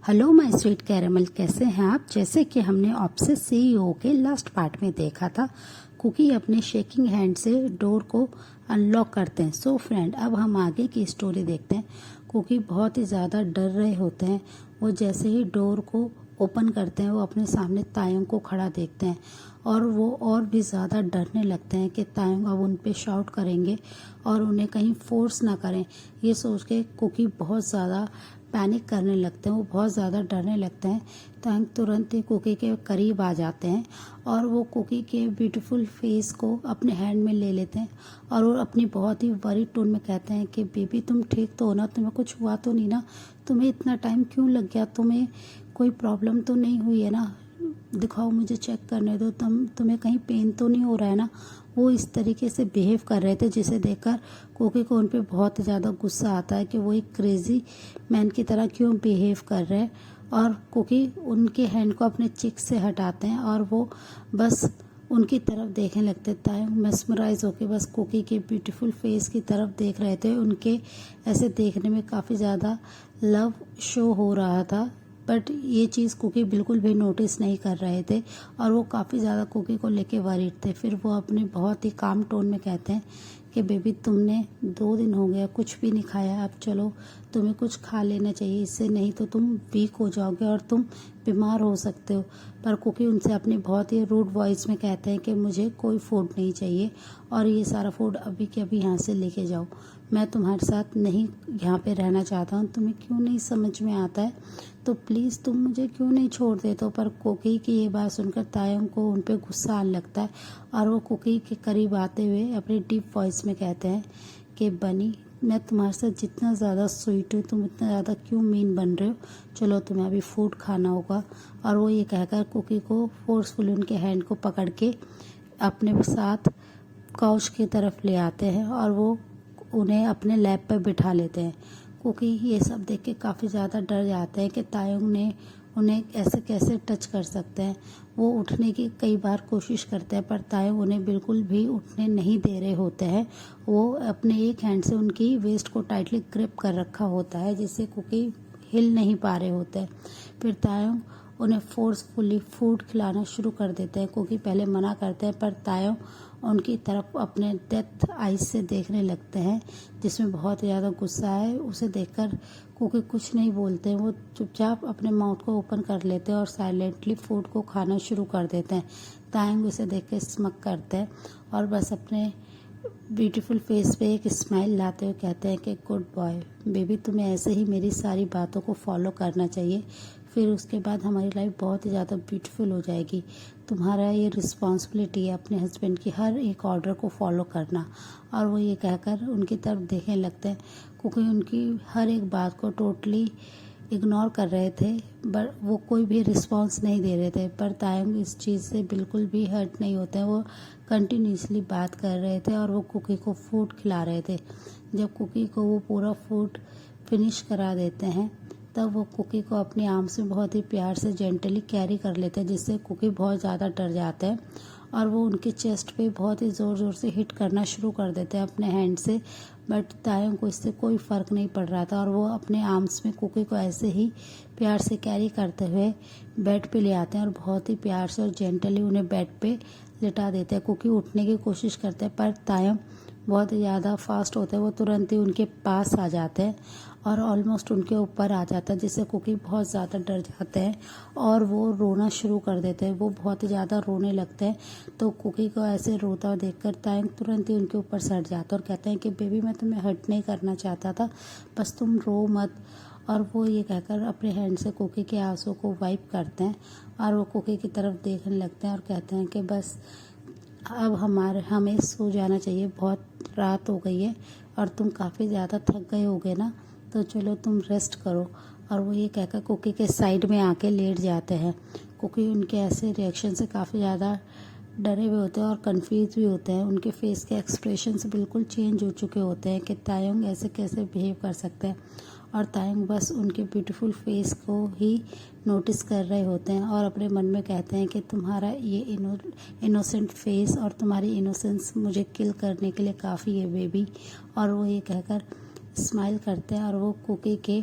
Hello my sweet caramel, कैसे हैं आप। जैसे कि हमने ऑब्सेस सीईओ के लास्ट पार्ट में देखा था, कुकी अपने शेकिंग हैंड से डोर को अनलॉक करते हैं। सो फ्रेंड, अब हम आगे की स्टोरी देखते हैं। कुकी बहुत ही ज़्यादा डर रहे होते हैं। वो जैसे ही डोर को ओपन करते हैं, वो अपने सामने तायोंग को खड़ा देखते हैं और वो और भी ज़्यादा डरने लगते हैं कि तायोंग अब उन पे शाउट करेंगे और उन्हें कहीं फोर्स ना करें। ये सोच के कुकी बहुत ज़्यादा पैनिक करने लगते हैं, वो बहुत ज़्यादा डरने लगते हैं। तायोंग तुरंत ही कुकी के करीब आ जाते हैं और वो कुकी के ब्यूटीफुल फेस को अपने हैंड में ले लेते हैं और वो अपनी बहुत ही वरी टोन में कहते हैं कि बेबी, तुम ठीक तो हो ना, तुम्हें कुछ हुआ तो नहीं ना, तुम्हें इतना टाइम क्यों लग गया, तुम्हें कोई प्रॉब्लम तो नहीं हुई है ना, दिखाओ मुझे, चेक करने दो, तुम्हें कहीं पेन तो नहीं हो रहा है ना। वो इस तरीके से बिहेव कर रहे थे जिसे देखकर कुकी को उन पे बहुत ज़्यादा गुस्सा आता है कि वो एक क्रेजी मैन की तरह क्यों बिहेव कर रहे हैं। और कुकी उनके हैंड को अपने चिक से हटाते हैं और वो बस उनकी तरफ देखने लगते थे। मेस्मराइज होके बस कुकी के ब्यूटीफुल फेस की तरफ देख रहे थे। उनके ऐसे देखने में काफ़ी ज़्यादा लव शो हो रहा था, बट ये चीज़ कुकी बिल्कुल भी नोटिस नहीं कर रहे थे और वो काफ़ी ज़्यादा कुकी को लेके वरीड थे। फिर वो अपने बहुत ही काम टोन में कहते हैं कि बेबी, तुमने 2 दिन हो गया कुछ भी नहीं खाया, अब चलो तुम्हें कुछ खा लेना चाहिए, इससे नहीं तो तुम वीक हो जाओगे और तुम बीमार हो सकते हो। पर कुकी उनसे अपनी बहुत ही रूड वॉइस में कहते हैं कि मुझे कोई फूड नहीं चाहिए और ये सारा फूड अभी के अभी यहाँ से लेके जाओ, मैं तुम्हारे साथ नहीं यहाँ पे रहना चाहता हूँ। तुम्हें क्यों नहीं समझ में आता है, तो प्लीज़ तुम मुझे क्यों नहीं छोड़ देते हो। पर कुकी की ये बात सुनकर तायोंग को उन पे गुस्सा आने लगता है और वो कुकी के करीब आते हुए अपनी डीप वॉइस में कहते हैं कि बनी, मैं तुम्हारे साथ जितना ज़्यादा स्वीट हूँ, तुम इतना ज़्यादा क्यों मीन बन रहे हो, चलो तुम्हें अभी फूड खाना होगा। और वो ये कहकर कुकी को फोर्सफुली उनके हैंड को पकड़ के अपने साथ काउच की तरफ ले आते हैं और वो उन्हें अपने लैप पर बिठा लेते हैं। कुकी ये सब देख के काफ़ी ज़्यादा डर जाते हैं कि तायोंग ने उन्हें ऐसे कैसे टच कर सकते हैं। वो उठने की कई बार कोशिश करते हैं पर तायोंग उन्हें बिल्कुल भी उठने नहीं दे रहे होते हैं। वो अपने एक हैंड से उनकी वेस्ट को टाइटली ग्रिप कर रखा होता है जिससे कुकी हिल नहीं पा रहे होते हैं। फिर तायोंग उन्हें फोर्सफुली फूड खिलाना शुरू कर देते हैं। कुकी पहले मना करते हैं पर तायोंग उनकी तरफ अपने डेथ आइज से देखने लगते हैं जिसमें बहुत ज़्यादा गुस्सा है। उसे देखकर कुकी कुछ नहीं बोलते हैं, वो चुपचाप अपने माउथ को ओपन कर लेते हैं और साइलेंटली फूड को खाना शुरू कर देते हैं। तायोंग उसे देख के स्मक करते हैं और बस अपने ब्यूटीफुल फेस पे एक स्माइल लाते हुए कहते हैं कि गुड बॉय बेबी, तुम्हें ऐसे ही मेरी सारी बातों को फॉलो करना चाहिए, फिर उसके बाद हमारी लाइफ बहुत ही ज़्यादा ब्यूटीफुल हो जाएगी। तुम्हारा ये रिस्पॉन्सिबिलिटी है अपने हस्बैंड की हर एक ऑर्डर को फॉलो करना। और वो ये कहकर उनकी तरफ देखने लगते हैं क्योंकि उनकी हर एक बात को टोटली इग्नोर कर रहे थे, बट वो कोई भी रिस्पॉन्स नहीं दे रहे थे। पर तायोंग इस चीज़ से बिल्कुल भी हर्ट नहीं होते हैं, वो कंटिन्यूसली बात कर रहे थे और वो कुकी को फूड खिला रहे थे। जब कुकी को वो पूरा फूड फिनिश करा देते हैं तब वो कुकी को अपनी आर्म्स में बहुत ही प्यार से जेंटली कैरी कर लेते हैं जिससे कुकी बहुत ज़्यादा डर जाते हैं और वो उनके चेस्ट पे बहुत ही ज़ोर ज़ोर से हिट करना शुरू कर देते हैं अपने हैंड से। बट तायोंग को इससे कोई फ़र्क नहीं पड़ रहा था और वो अपने आर्म्स में कुकी को ऐसे ही प्यार से कैरी करते हुए बेड पे ले आते हैं और बहुत ही प्यार से और जेंटली उन्हें बेड पे लिटा देते हैं। कुकी उठने की कोशिश करते हैं पर तायोंग बहुत ही ज़्यादा फास्ट होते हैं, वो तुरंत ही उनके पास आ जाते हैं और ऑलमोस्ट उनके ऊपर आ जाता है जिससे कुकी बहुत ज़्यादा डर जाते हैं और वो रोना शुरू कर देते हैं। वो बहुत ही ज़्यादा रोने लगते हैं तो कुकी को ऐसे रोता हुआ देखकर तायोंग तुरंत ही उनके ऊपर सट जाता है और कहते हैं कि बेबी, मैं तुम्हें हर्ट नहीं करना चाहता था, बस तुम रो मत। और वो ये कहकर अपने हैंड से कुकी के आंसू को वाइप करते हैं और वो कुकी की तरफ देखने लगते हैं और कहते हैं कि बस अब हमें सो जाना चाहिए, बहुत रात हो गई है और तुम काफ़ी ज़्यादा थक गए होगे ना, तो चलो तुम रेस्ट करो। और वो ये कहकर कुकी के साइड में आके लेट जाते हैं। कुकी उनके ऐसे रिएक्शन से काफ़ी ज़्यादा डरे हुए होते हैं और कंफ्यूज भी होते हैं। उनके फेस के एक्सप्रेशंस बिल्कुल चेंज हो चुके होते हैं कि तायोंग ऐसे कैसे बिहेव कर सकते हैं और तायोंग बस उनके ब्यूटीफुल फेस को ही नोटिस कर रहे होते हैं और अपने मन में कहते हैं कि तुम्हारा ये इनोसेंट फेस और तुम्हारी इनोसेंस मुझे किल करने के लिए काफ़ी है बेबी। और वो ये कहकर स्माइल करते हैं और वो कुकी के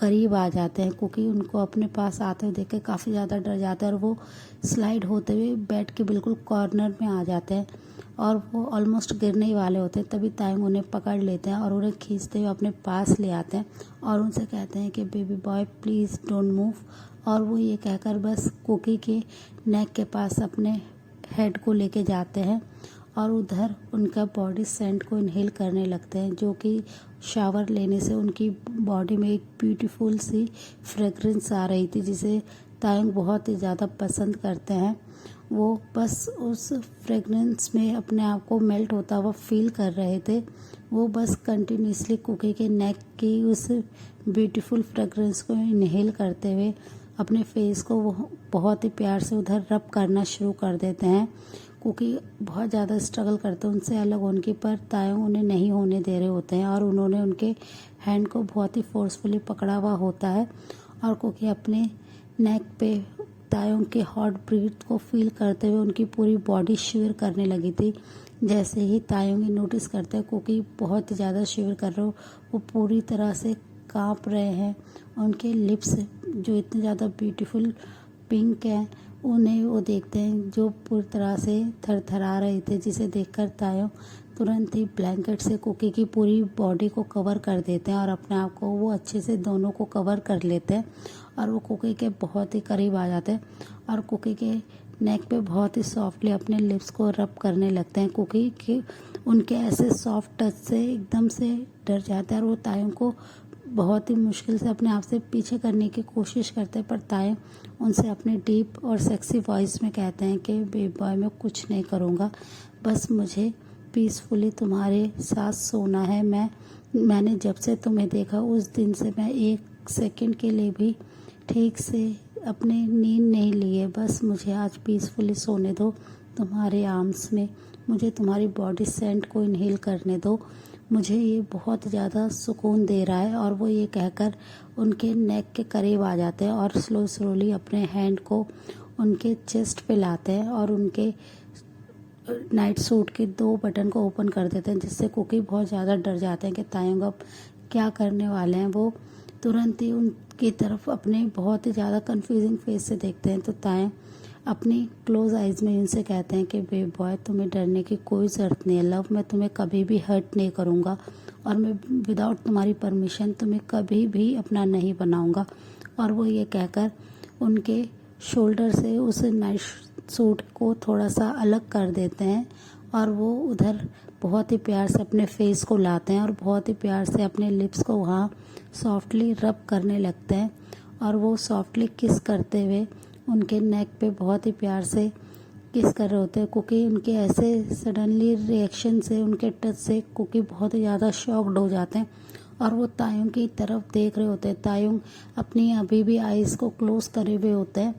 करीब आ जाते हैं। कुकी उनको अपने पास आते हुए देख के काफ़ी ज़्यादा डर जाते हैं और वो स्लाइड होते हुए बेड के बिल्कुल कॉर्नर में आ जाते हैं और वो ऑलमोस्ट गिरने ही वाले होते हैं। तभी तायुंग उन्हें पकड़ लेते हैं और उन्हें खींचते हुए अपने पास ले आते हैं और उनसे कहते हैं कि baby boy please don't move. और वो ये कहकर बस कुकी के नेक के पास अपने हेड को लेके जाते हैं और उधर उनका बॉडी सेंट को इनहेल करने लगते हैं, जो कि शावर लेने से उनकी बॉडी में एक ब्यूटीफुल सी फ्रेगरेंस आ रही थी, जिसे तायुंग बहुत ही ज़्यादा पसंद करते हैं। वो बस उस फ्रेगरेंस में अपने आप को मेल्ट होता हुआ फील कर रहे थे। वो बस कंटिन्यूसली कुकी के नेक की उस ब्यूटीफुल फ्रेगरेंस को इनहेल करते हुए अपने फेस को वो बहुत ही प्यार से उधर रब करना शुरू कर देते हैं। कुकी बहुत ज़्यादा स्ट्रगल करते हैं उनसे अलग होने की, पर तायुंग उन्हें नहीं होने दे रहे होते हैं और उन्होंने उनके हैंड को बहुत ही फोर्सफुली पकड़ा हुआ होता है और कुकी अपने नेक पे तायुंग के हॉट ब्रीथ को फील करते हुए उनकी पूरी बॉडी शिवर करने लगी थी। जैसे ही तायुंग ये नोटिस करते हैं कुकी बहुत ही ज़्यादा शिवर कर रहे हो, वो पूरी तरह से काँप रहे हैं। उनके लिप्स जो इतने ज़्यादा ब्यूटीफुल पिंक हैं, उन्हें वो देखते हैं जो पूरी तरह से थरथरा रहे थे, जिसे देखकर तायुंग तुरंत ही ब्लैंकेट से कुकी की पूरी बॉडी को कवर कर देते हैं और अपने आप को वो अच्छे से दोनों को कवर कर लेते हैं और वो कुकी के बहुत ही करीब आ जाते हैं और कुकी के नेक पे बहुत ही सॉफ्टली अपने लिप्स को रब करने लगते हैं। कुकी के उनके ऐसे सॉफ्ट टच से एकदम से डर जाते हैं और वो तायुंग को बहुत ही मुश्किल से अपने आप से पीछे करने की कोशिश करते हैं, पर तायुंग उनसे अपने डीप और सेक्सी वॉइस में कहते हैं कि बेबी बॉय मैं कुछ नहीं करूँगा, बस मुझे पीसफुली तुम्हारे साथ सोना है। मैंने जब से तुम्हें देखा उस दिन से मैं एक सेकंड के लिए भी ठीक से अपनी नींद नहीं ली है। बस मुझे आज पीसफुली सोने दो तुम्हारे आर्म्स में, मुझे तुम्हारी बॉडी सेंट को इनहेल करने दो, मुझे ये बहुत ज़्यादा सुकून दे रहा है। और वो ये कहकर उनके नेक के करीब आ जाते हैं और स्लोली अपने हैंड को उनके चेस्ट पे लाते हैं और उनके नाइट सूट के 2 बटन को ओपन कर देते हैं, जिससे कुकी बहुत ज़्यादा डर जाते हैं कि तायुंग अब क्या करने वाले हैं। वो तुरंत ही उनकी तरफ अपने बहुत ही ज़्यादा कंफ्यूजिंग फेस से देखते हैं, तो तायुंग अपनी क्लोज आइज़ में उनसे कहते हैं कि बेबी बॉय तुम्हें डरने की कोई ज़रूरत नहीं है लव, मैं तुम्हें कभी भी हर्ट नहीं करूँगा और मैं विदाउट तुम्हारी परमिशन तुम्हें कभी भी अपना नहीं बनाऊँगा। और वो ये कहकर उनके शोल्डर से उस नाइट सूट को थोड़ा सा अलग कर देते हैं और वो उधर बहुत ही प्यार से अपने फेस को लाते हैं और बहुत ही प्यार से अपने लिप्स को वहाँ सॉफ्टली रब करने लगते हैं और वो सॉफ्टली किस करते हुए उनके नेक पे बहुत ही प्यार से किस कर रहे होते हैं। कुकी उनके ऐसे सडनली रिएक्शन से, उनके टच से कुकी बहुत ही ज़्यादा शॉक्ड हो जाते हैं और वो तायुंग की तरफ देख रहे होते हैं। तायुंग अपनी अभी भी आइज़ को क्लोज करे हुए होते हैं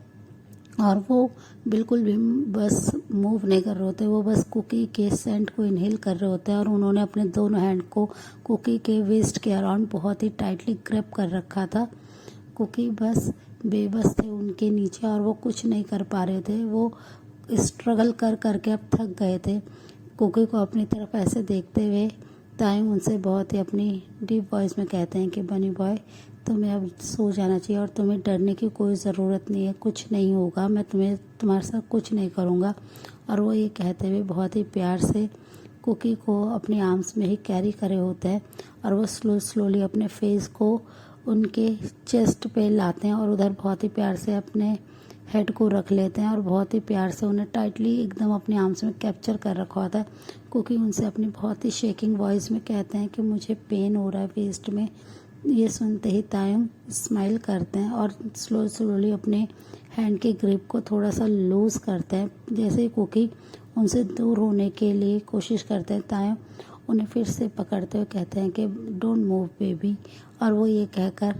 और वो बिल्कुल भी बस मूव नहीं कर रहे होते, वो बस कुकी के सेंट को इनहेल कर रहे होते हैं और उन्होंने अपने दोनों हैंड को कुकी के वेस्ट के अराउंड बहुत ही टाइटली ग्रिप कर रखा था। कुकी बस बेबस थे उनके नीचे और वो कुछ नहीं कर पा रहे थे, वो स्ट्रगल कर करके अब थक गए थे। कुकी को अपनी तरफ ऐसे देखते हुए तायुंग उनसे बहुत ही अपनी डीप वॉइस में कहते हैं कि बनी बॉय तुम्हें अब सो जाना चाहिए और तुम्हें डरने की कोई ज़रूरत नहीं है, कुछ नहीं होगा, मैं तुम्हारे साथ कुछ नहीं करूँगा। और वो ये कहते हुए बहुत ही प्यार से कुकी को अपनी आर्म्स में ही कैरी करे होते हैं और वो स्लोली अपने फेस को उनके चेस्ट पे लाते हैं और उधर बहुत ही प्यार से अपने हेड को रख लेते हैं और बहुत ही प्यार से उन्हें टाइटली एकदम अपने आर्म्स में कैप्चर कर रखा होता है। कुकी उनसे अपनी बहुत ही शेकिंग वॉइस में कहते हैं कि मुझे पेन हो रहा है वेस्ट में। ये सुनते ही तायुंग स्माइल करते हैं और स्लोली अपने हैंड के ग्रिप को थोड़ा सा लूज करते हैं। जैसे ही कुकी उनसे दूर होने के लिए कोशिश करते हैं, तायुंग उन्हें फिर से पकड़ते हुए कहते हैं कि डोंट मूव बेबी। और वो ये कहकर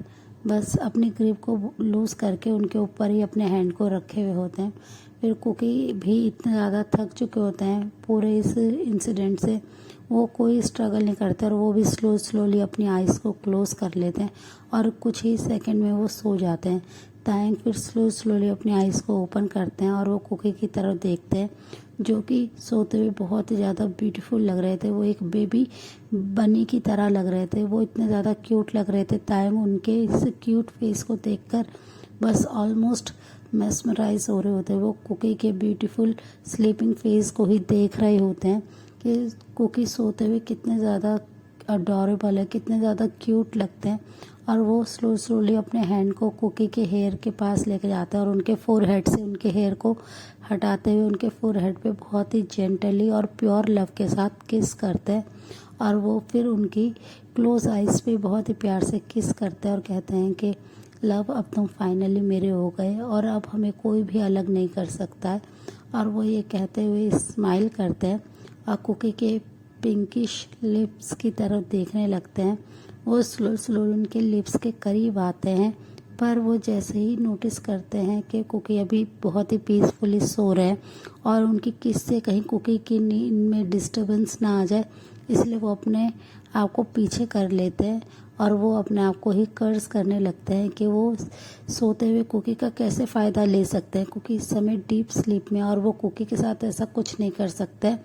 बस अपनी ग्रिप को लूज़ करके उनके ऊपर ही अपने हैंड को रखे हुए होते हैं। फिर कुकी भी इतने ज़्यादा थक चुके होते हैं पूरे इस इंसिडेंट से, वो कोई स्ट्रगल नहीं करते और वो भी स्लोली अपनी आइज़ को क्लोज कर लेते हैं और कुछ ही सेकंड में वो सो जाते हैं। तायंग फिर स्लोली अपनी आइज़ को ओपन करते हैं और वो कुकी की तरफ देखते हैं, जो कि सोते हुए बहुत ही ज़्यादा ब्यूटीफुल लग रहे थे। वो एक बेबी बनी की तरह लग रहे थे, वो इतने ज़्यादा क्यूट लग रहे थे। तायंग उनके इस क्यूट फेस को देखकर बस ऑलमोस्ट मेस्मराइज हो रहे होते हैं। वो कुकी के ब्यूटीफुल स्लीपिंग फेस को ही देख रहे होते हैं कि कुकी सोते हुए कितने ज़्यादा अडोरेबल है, कितने ज़्यादा क्यूट लगते हैं। और वो स्लोली अपने हैंड को कुकी के हेयर के पास लेके जाते हैं और उनके फोरहेड से उनके हेयर को हटाते हुए उनके फोरहेड पे बहुत ही जेंटली और प्योर लव के साथ किस करते हैं। और वो फिर उनकी क्लोज आइज़ पे बहुत ही प्यार से किस करते हैं और कहते हैं कि लव, अब तुम फाइनली मेरे हो गए और अब हमें कोई भी अलग नहीं कर सकता है। और वो ये कहते हुए स्माइल करते हैं और कुकी के पिंकिश लिप्स की तरफ देखने लगते हैं। वो स्लो उनके लिप्स के करीब आते हैं, पर वो जैसे ही नोटिस करते हैं कि कुकी अभी बहुत ही पीसफुली सो रहे हैं और उनकी किस से कहीं कुकी की नींद में डिस्टर्बेंस ना आ जाए, इसलिए वो अपने आप को पीछे कर लेते हैं और वो अपने आप को ही कर्ज करने लगते हैं कि वो सोते हुए कुकी का कैसे फ़ायदा ले सकते हैं। कुकी इस समय डीप स्लीप में और वो कुकी के साथ ऐसा कुछ नहीं कर सकते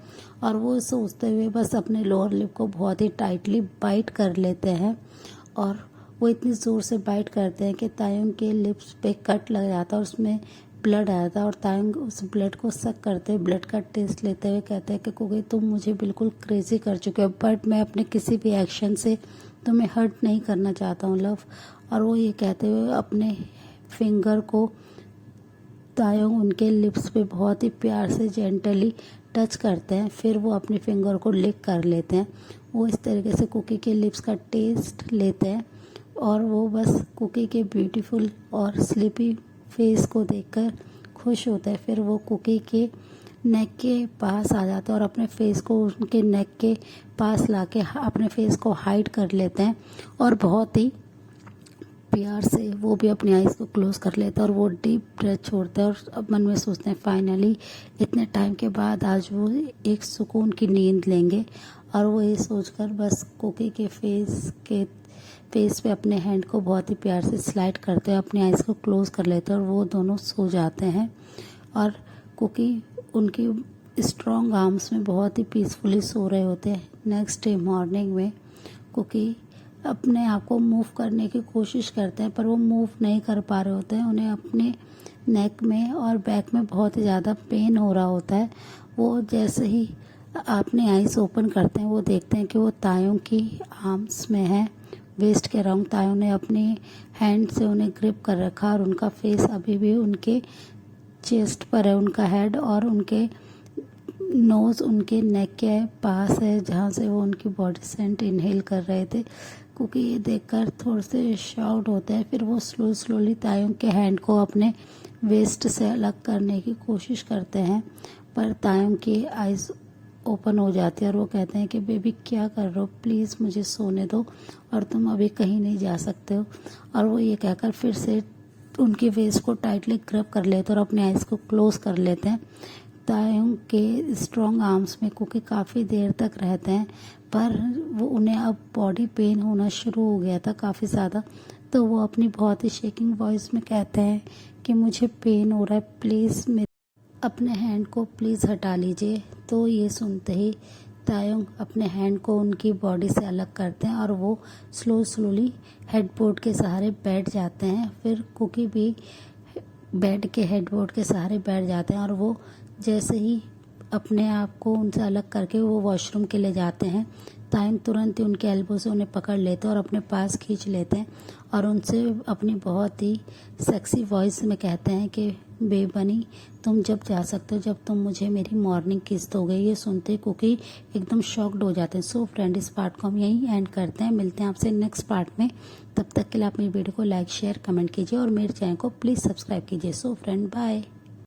और वो सोचते हुए बस अपने लोअर लिप को बहुत ही टाइटली बाइट कर लेते हैं और वो इतनी ज़ोर से बाइट करते हैं कि तायंग के लिप्स पे कट लग जाता है और उसमें ब्लड आया था और तायंग उस ब्लड को सक करते हुए ब्लड का टेस्ट लेते हुए कहते हैं कि कुकी तुम मुझे बिल्कुल क्रेजी कर चुके हो, बट मैं अपने किसी भी एक्शन से तुम्हें हर्ट नहीं करना चाहता हूँ लव। और वो ये कहते हुए अपने फिंगर को तायंग उनके लिप्स पे बहुत ही प्यार से जेंटली टच करते हैं, फिर वो अपने फिंगर को लिक कर लेते हैं। वो इस तरीके से कुकी के लिप्स का टेस्ट लेते हैं और वो बस कुकी के ब्यूटीफुल और स्लीपी फेस को देखकर खुश होता है। फिर वो कुकी के नेक के पास आ जाते हैं और अपने फेस को उनके नेक के पास लाके अपने फेस को हाइड कर लेते हैं और बहुत ही प्यार से वो भी अपनी आइज़ को क्लोज कर लेते हैं और वो डीप ब्रेथ छोड़ते हैं और अब मन में सोचते हैं फाइनली इतने टाइम के बाद आज वो एक सुकून की नींद लेंगे। और वो ये सोचकर बस कुकी के फेस पे अपने हैंड को बहुत ही प्यार से स्लाइड करते हैं, अपनी आइज़ को क्लोज कर लेते हैं और वो दोनों सो जाते हैं। और कुकी उनकी स्ट्रॉन्ग आर्म्स में बहुत ही पीसफुली सो रहे होते हैं। नेक्स्ट डे मॉर्निंग में कुकी अपने आप को मूव करने की कोशिश करते हैं, पर वो मूव नहीं कर पा रहे होते हैं। उन्हें अपने नेक में और बैक में बहुत ही ज़्यादा पेन हो रहा होता है। वो जैसे ही अपने आइज़ ओपन करते हैं वो देखते हैं कि वो तायंग की आर्म्स में है, वेस्ट के अराउंड। तायंग ने अपने हैंड से उन्हें ग्रिप कर रखा और उनका फेस अभी भी उनके चेस्ट पर है, उनका हेड और उनके नोज़ उनके नेक के पास है जहाँ से वो उनकी बॉडी सेंट इनहेल कर रहे थे। कुकी ये देखकर थोड़े से शॉक्ड होते हैं, फिर वो स्लोली तायंग के हैंड को अपने वेस्ट से अलग करने की कोशिश करते हैं, पर तायंग की आइज़ ओपन हो जाती है और वो कहते हैं कि बेबी क्या कर रहे हो, प्लीज़ मुझे सोने दो और तुम अभी कहीं नहीं जा सकते हो। और वो ये कहकर फिर से उनकी वेस्ट को टाइटली ग्रिप कर लेते हैं और अपने आइज़ को क्लोज कर लेते हैं। तायंग के स्ट्रॉन्ग आर्म्स में कुकी काफ़ी देर तक रहते हैं, पर वो उन्हें अब बॉडी पेन होना शुरू हो गया था काफ़ी ज़्यादा। तो वो अपनी बहुत ही शेकिंग वॉइस में कहते हैं कि मुझे पेन हो रहा है, प्लीज़ मेरे अपने हैंड को प्लीज़ हटा लीजिए। तो ये सुनते ही तायंग अपने हैंड को उनकी बॉडी से अलग करते हैं और वो स्लोली हेडबोर्ड के सहारे बैठ जाते हैं। फिर कुकी भी बेड के हेडबोर्ड के सहारे बैठ जाते हैं और वो जैसे ही अपने आप को उनसे अलग करके वो वॉशरूम के लिए जाते हैं, तायंग तुरंत ही उनके एल्बो से उन्हें पकड़ लेते हैं और अपने पास खींच लेते हैं और उनसे अपनी बहुत ही सेक्सी वॉइस में कहते हैं कि बेबनी तुम जब जा सकते हो, जब तुम मुझे मेरी मॉर्निंग किस दोगे। ये सुनते कुकी एकदम शॉक्ड हो जाते हैं। सो फ्रेंड, इस पार्ट को हम यहीं एंड करते हैं, मिलते हैं आपसे नेक्स्ट पार्ट में। तब तक के लिए आप मेरी वीडियो को लाइक शेयर कमेंट कीजिए और मेरे चैनल को प्लीज़ सब्सक्राइब कीजिए। So friend, bye.